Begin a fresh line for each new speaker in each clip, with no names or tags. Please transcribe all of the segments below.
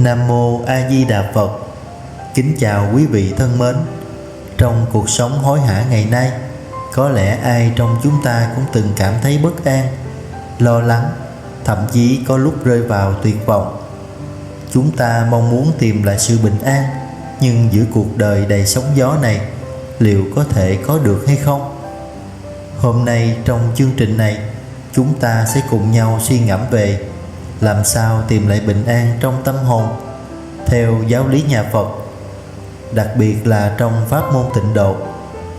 Nam Mô A Di Đà Phật. Kính chào quý vị thân mến. Trong cuộc sống hối hả ngày nay, có lẽ ai trong chúng ta cũng từng cảm thấy bất an, lo lắng, thậm chí có lúc rơi vào tuyệt vọng. Chúng ta mong muốn tìm lại sự bình an, nhưng giữa cuộc đời đầy sóng gió này, liệu có thể có được hay không? Hôm nay trong chương trình này, chúng ta sẽ cùng nhau suy ngẫm về làm sao tìm lại bình an trong tâm hồn theo giáo lý nhà Phật, đặc biệt là trong pháp môn Tịnh Độ.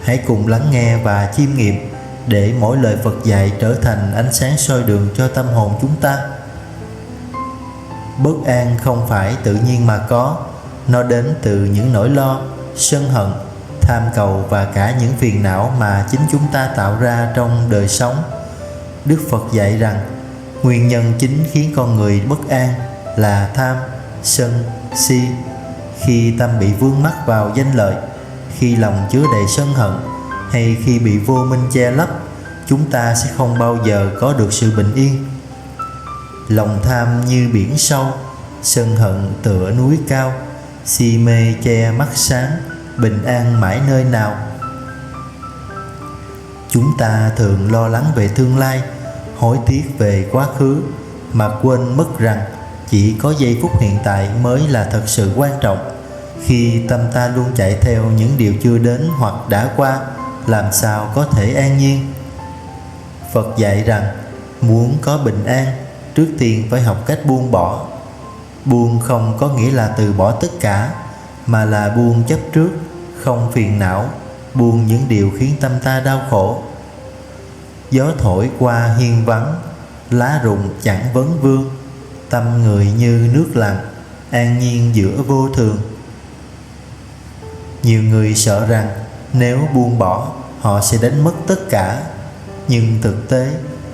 Hãy cùng lắng nghe và chiêm nghiệm để mỗi lời Phật dạy trở thành ánh sáng soi đường cho tâm hồn chúng ta. Bất an không phải tự nhiên mà có, nó đến từ những nỗi lo, sân hận, tham cầu và cả những phiền não mà chính chúng ta tạo ra trong đời sống. Đức Phật dạy rằng nguyên nhân chính khiến con người bất an là tham, sân, si. Khi tâm bị vướng mắc vào danh lợi, khi lòng chứa đầy sân hận, hay khi bị vô minh che lấp, chúng ta sẽ không bao giờ có được sự bình yên. Lòng tham như biển sâu, sân hận tựa núi cao, si mê che mắt sáng, bình an mãi nơi nào. Chúng ta thường lo lắng về tương lai, hối tiếc về quá khứ, mà quên mất rằng chỉ có giây phút hiện tại mới là thật sự quan trọng. Khi tâm ta luôn chạy theo những điều chưa đến hoặc đã qua, làm sao có thể an nhiên? Phật dạy rằng muốn có bình an, trước tiên phải học cách buông bỏ. Buông không có nghĩa là từ bỏ tất cả, mà là buông chấp trước, không phiền não, buông những điều khiến tâm ta đau khổ. Gió thổi qua hiên vắng, lá rụng chẳng vấn vương, tâm người như nước lặng, an nhiên giữa vô thường. Nhiều người sợ rằng nếu buông bỏ, họ sẽ đánh mất tất cả. Nhưng thực tế,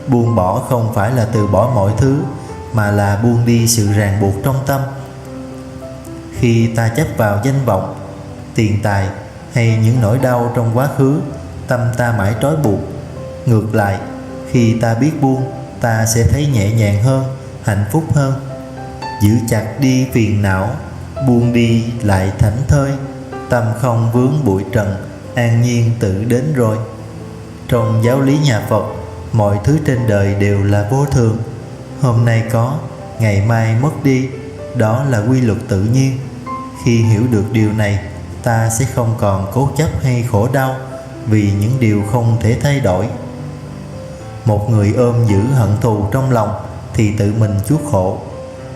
buông bỏ không phải là từ bỏ mọi thứ, mà là buông đi sự ràng buộc trong tâm. Khi ta chấp vào danh vọng, tiền tài hay những nỗi đau trong quá khứ, tâm ta mãi trói buộc. Ngược lại, khi ta biết buông, ta sẽ thấy nhẹ nhàng hơn, hạnh phúc hơn. Giữ chặt đi phiền não, buông đi lại thảnh thơi, tâm không vướng bụi trần, an nhiên tự đến rồi. Trong giáo lý nhà Phật, mọi thứ trên đời đều là vô thường. Hôm nay có, ngày mai mất đi, đó là quy luật tự nhiên. Khi hiểu được điều này, ta sẽ không còn cố chấp hay khổ đau vì những điều không thể thay đổi. Một người ôm giữ hận thù trong lòng thì tự mình chuốc khổ.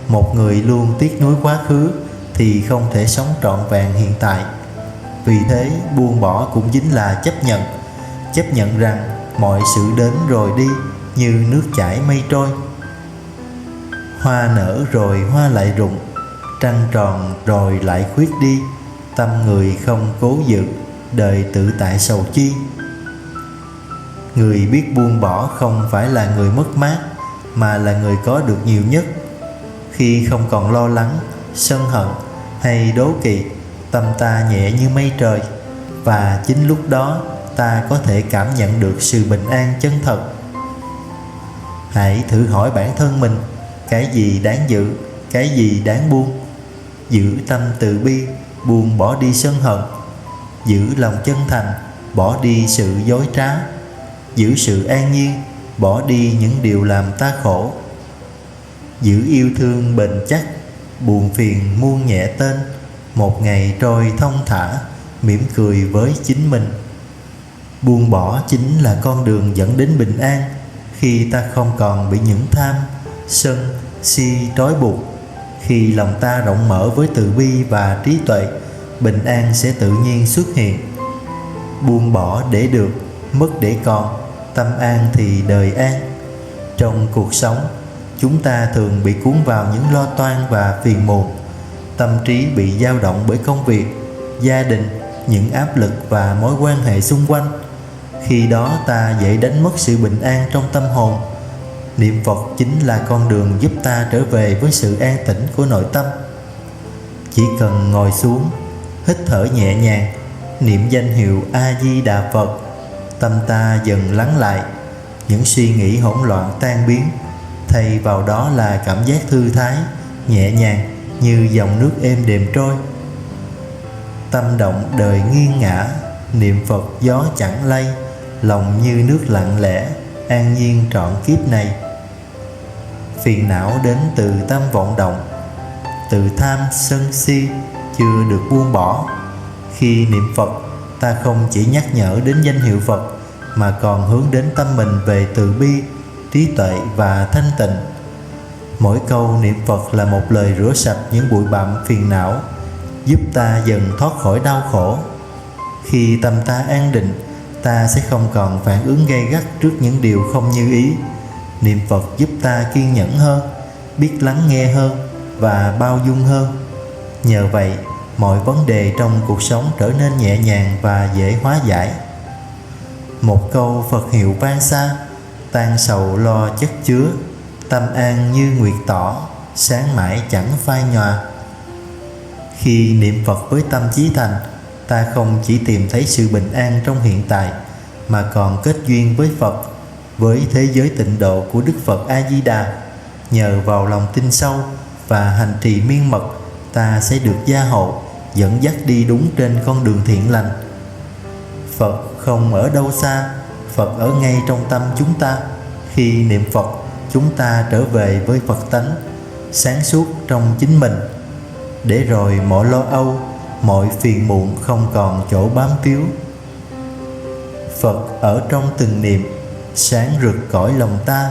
Một người luôn tiếc nuối quá khứ thì không thể sống trọn vẹn hiện tại. Vì thế, buông bỏ cũng chính là chấp nhận rằng mọi sự đến rồi đi như nước chảy mây trôi. Hoa nở rồi hoa lại rụng, trăng tròn rồi lại khuyết đi, tâm người không cố giữ, đời tự tại sầu chi. Người biết buông bỏ không phải là người mất mát, mà là người có được nhiều nhất. Khi không còn lo lắng, sân hận hay đố kỵ, tâm ta nhẹ như mây trời, và chính lúc đó ta có thể cảm nhận được sự bình an chân thật. Hãy thử hỏi bản thân mình, cái gì đáng giữ, cái gì đáng buông. Giữ tâm từ bi, buông bỏ đi sân hận. Giữ lòng chân thành, bỏ đi sự dối trá. Giữ sự an nhiên, bỏ đi những điều làm ta khổ. Giữ yêu thương bền chắc, buồn phiền muôn nhẹ tên. Một ngày trôi thong thả, mỉm cười với chính mình. Buông bỏ chính là con đường dẫn đến bình an. Khi ta không còn bị những tham, sân, si trói buộc, khi lòng ta rộng mở với từ bi và trí tuệ, bình an sẽ tự nhiên xuất hiện. Buông bỏ để được, mất để còn, tâm an thì đời an. Trong cuộc sống, chúng ta thường bị cuốn vào những lo toan và phiền muộn. Tâm trí bị dao động bởi công việc, gia đình, những áp lực và mối quan hệ xung quanh. Khi đó ta dễ đánh mất sự bình an trong tâm hồn. Niệm Phật chính là con đường giúp ta trở về với sự an tĩnh của nội tâm. Chỉ cần ngồi xuống, hít thở nhẹ nhàng, niệm danh hiệu A Di Đà Phật, tâm ta dần lắng lại, những suy nghĩ hỗn loạn tan biến, thay vào đó là cảm giác thư thái, nhẹ nhàng, như dòng nước êm đềm trôi. Tâm động đời nghiêng ngã, niệm Phật gió chẳng lay, lòng như nước lặng lẽ, an nhiên trọn kiếp này. Phiền não đến từ tâm vọng động, từ tham sân si chưa được buông bỏ. Khi niệm Phật, ta không chỉ nhắc nhở đến danh hiệu Phật, mà còn hướng đến tâm mình về từ bi, trí tuệ và thanh tịnh. Mỗi câu niệm Phật là một lời rửa sạch những bụi bặm phiền não, giúp ta dần thoát khỏi đau khổ. Khi tâm ta an định, ta sẽ không còn phản ứng gay gắt trước những điều không như ý. Niệm Phật giúp ta kiên nhẫn hơn, biết lắng nghe hơn và bao dung hơn. Nhờ vậy, mọi vấn đề trong cuộc sống trở nên nhẹ nhàng và dễ hóa giải. Một câu Phật hiệu vang xa, tan sầu lo chất chứa, tâm an như nguyệt tỏ, sáng mãi chẳng phai nhòa. Khi niệm Phật với tâm chí thành, ta không chỉ tìm thấy sự bình an trong hiện tại, mà còn kết duyên với Phật, với thế giới tịnh độ của Đức Phật A-di-đà. Nhờ vào lòng tin sâu và hành trì miên mật, ta sẽ được gia hộ, dẫn dắt đi đúng trên con đường thiện lành. Phật không ở đâu xa, Phật ở ngay trong tâm chúng ta. Khi niệm Phật, chúng ta trở về với Phật tánh, sáng suốt trong chính mình, để rồi mọi lo âu, mọi phiền muộn không còn chỗ bám víu. Phật ở trong từng niệm, sáng rực cõi lòng ta,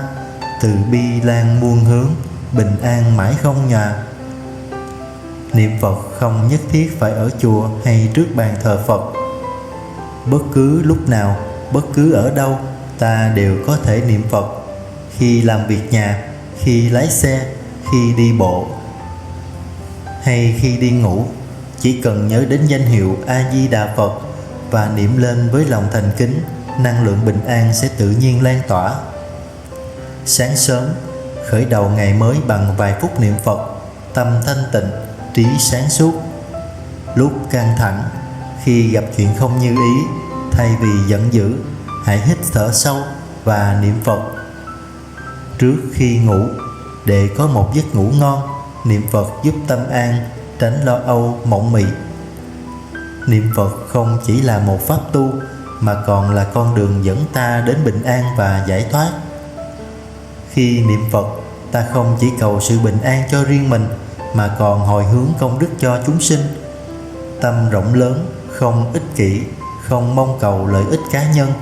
từ bi lan muôn hướng, bình an mãi không nhòa. Niệm Phật không nhất thiết phải ở chùa hay trước bàn thờ Phật. Bất cứ lúc nào, bất cứ ở đâu, ta đều có thể niệm Phật. Khi làm việc nhà, khi lái xe, khi đi bộ hay khi đi ngủ, chỉ cần nhớ đến danh hiệu A-di-đà Phật và niệm lên với lòng thành kính, năng lượng bình an sẽ tự nhiên lan tỏa. Sáng sớm, khởi đầu ngày mới bằng vài phút niệm Phật, tâm thanh tịnh, trí sáng suốt. Lúc căng thẳng, khi gặp chuyện không như ý, thay vì giận dữ, hãy hít thở sâu và niệm Phật. Trước khi ngủ, để có một giấc ngủ ngon, niệm Phật giúp tâm an, tránh lo âu mộng mị. Niệm Phật không chỉ là một pháp tu, mà còn là con đường dẫn ta đến bình an và giải thoát. Khi niệm Phật, ta không chỉ cầu sự bình an cho riêng mình, mà còn hồi hướng công đức cho chúng sinh. Tâm rộng lớn, không ích kỷ, không mong cầu lợi ích cá nhân,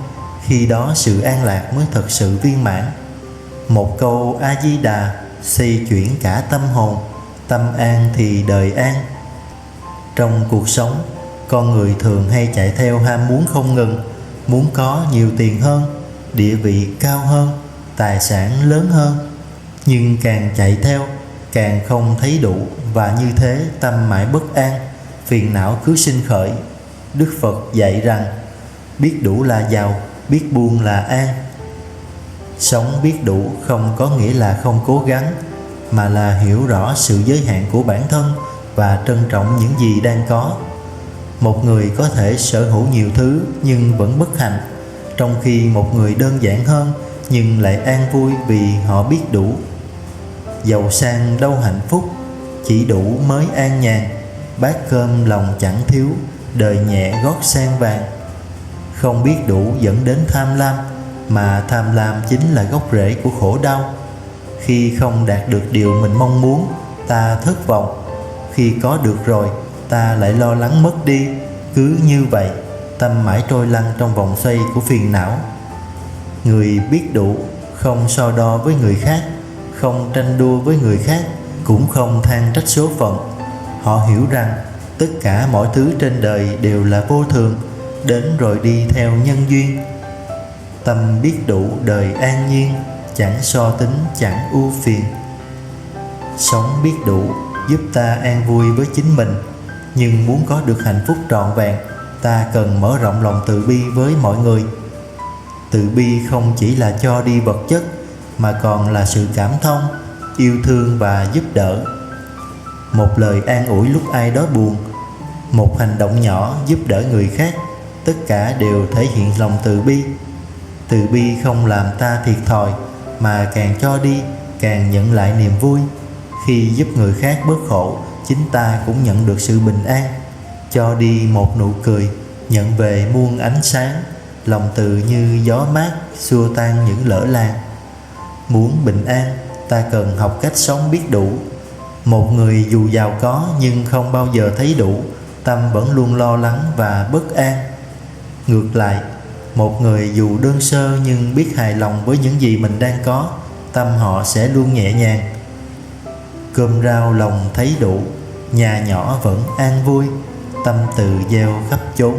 khi đó sự an lạc mới thật sự viên mãn. Một câu A-di-đà xây chuyển cả tâm hồn, tâm an thì đời an. Trong cuộc sống, con người thường hay chạy theo ham muốn không ngừng, muốn có nhiều tiền hơn, địa vị cao hơn, tài sản lớn hơn. Nhưng càng chạy theo, càng không thấy đủ, và như thế tâm mãi bất an, phiền não cứ sinh khởi. Đức Phật dạy rằng, biết đủ là giàu, biết buông là an. Sống biết đủ không có nghĩa là không cố gắng, mà là hiểu rõ sự giới hạn của bản thân và trân trọng những gì đang có. Một người có thể sở hữu nhiều thứ nhưng vẫn bất hạnh, trong khi một người đơn giản hơn nhưng lại an vui vì họ biết đủ. Giàu sang đâu hạnh phúc, chỉ đủ mới an nhàn. Bát cơm lòng chẳng thiếu, đời nhẹ gót sen vàng. Không biết đủ dẫn đến tham lam, mà tham lam chính là gốc rễ của khổ đau. Khi không đạt được điều mình mong muốn, ta thất vọng. Khi có được rồi, ta lại lo lắng mất đi. Cứ như vậy, tâm mãi trôi lăn trong vòng xoay của phiền não. Người biết đủ không so đo với người khác, không tranh đua với người khác, cũng không than trách số phận. Họ hiểu rằng tất cả mọi thứ trên đời đều là vô thường, đến rồi đi theo nhân duyên. Tâm biết đủ đời an nhiên, chẳng so tính chẳng ưu phiền. Sống biết đủ giúp ta an vui với chính mình, nhưng muốn có được hạnh phúc trọn vẹn, ta cần mở rộng lòng từ bi với mọi người. Từ bi không chỉ là cho đi vật chất, mà còn là sự cảm thông, yêu thương và giúp đỡ. Một lời an ủi lúc ai đó buồn, một hành động nhỏ giúp đỡ người khác, tất cả đều thể hiện lòng từ bi. Từ bi không làm ta thiệt thòi, mà càng cho đi, càng nhận lại niềm vui. Khi giúp người khác bớt khổ, chính ta cũng nhận được sự bình an. Cho đi một nụ cười, nhận về muôn ánh sáng. Lòng từ như gió mát, xua tan những lỡ làng. Muốn bình an, ta cần học cách sống biết đủ. Một người dù giàu có nhưng không bao giờ thấy đủ, tâm vẫn luôn lo lắng và bất an. Ngược lại, một người dù đơn sơ nhưng biết hài lòng với những gì mình đang có, tâm họ sẽ luôn nhẹ nhàng. Cơm rau lòng thấy đủ, nhà nhỏ vẫn an vui. Tâm từ gieo khắp chốn,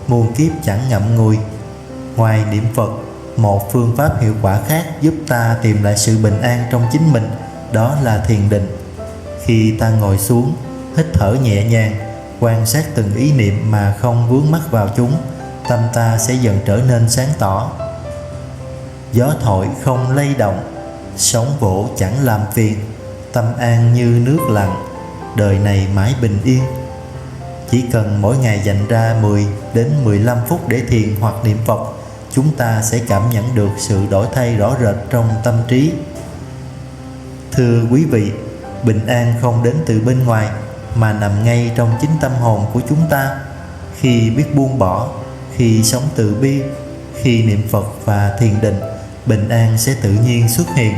muôn kiếp chẳng ngậm ngùi. Ngoài niệm Phật, một phương pháp hiệu quả khác giúp ta tìm lại sự bình an trong chính mình, đó là thiền định. Khi ta ngồi xuống, hít thở nhẹ nhàng, quan sát từng ý niệm mà không vướng mắc vào chúng, tâm ta sẽ dần trở nên sáng tỏ. Gió thổi không lay động, sóng vỗ chẳng làm phiền. Tâm an như nước lặng, đời này mãi bình yên. Chỉ cần mỗi ngày dành ra 10 đến 15 phút để thiền hoặc niệm Phật, chúng ta sẽ cảm nhận được sự đổi thay rõ rệt trong tâm trí. Thưa quý vị, bình an không đến từ bên ngoài mà nằm ngay trong chính tâm hồn của chúng ta. Khi biết buông bỏ, khi sống từ bi, khi niệm Phật và thiền định, bình an sẽ tự nhiên xuất hiện.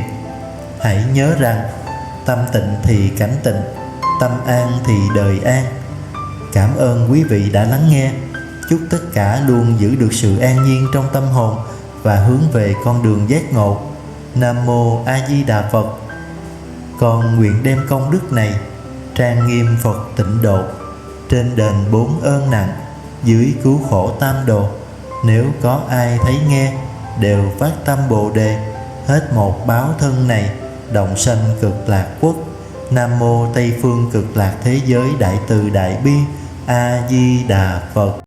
Hãy nhớ rằng tâm tịnh thì cảnh tịnh, tâm an thì đời an. Cảm ơn quý vị đã lắng nghe. Chúc tất cả luôn giữ được sự an nhiên trong tâm hồn và hướng về con đường giác ngộ. Nam Mô A Di Đà Phật. Con nguyện đem công đức này trang nghiêm Phật tịnh độ, trên đền 4 ơn nặng, dưới cứu khổ tam đồ. Nếu có ai thấy nghe, đều phát tâm Bồ Đề, hết một báo thân này, đồng sanh cực lạc quốc. Nam Mô Tây Phương Cực Lạc Thế Giới Đại Từ Đại Bi. A Di Đà Phật.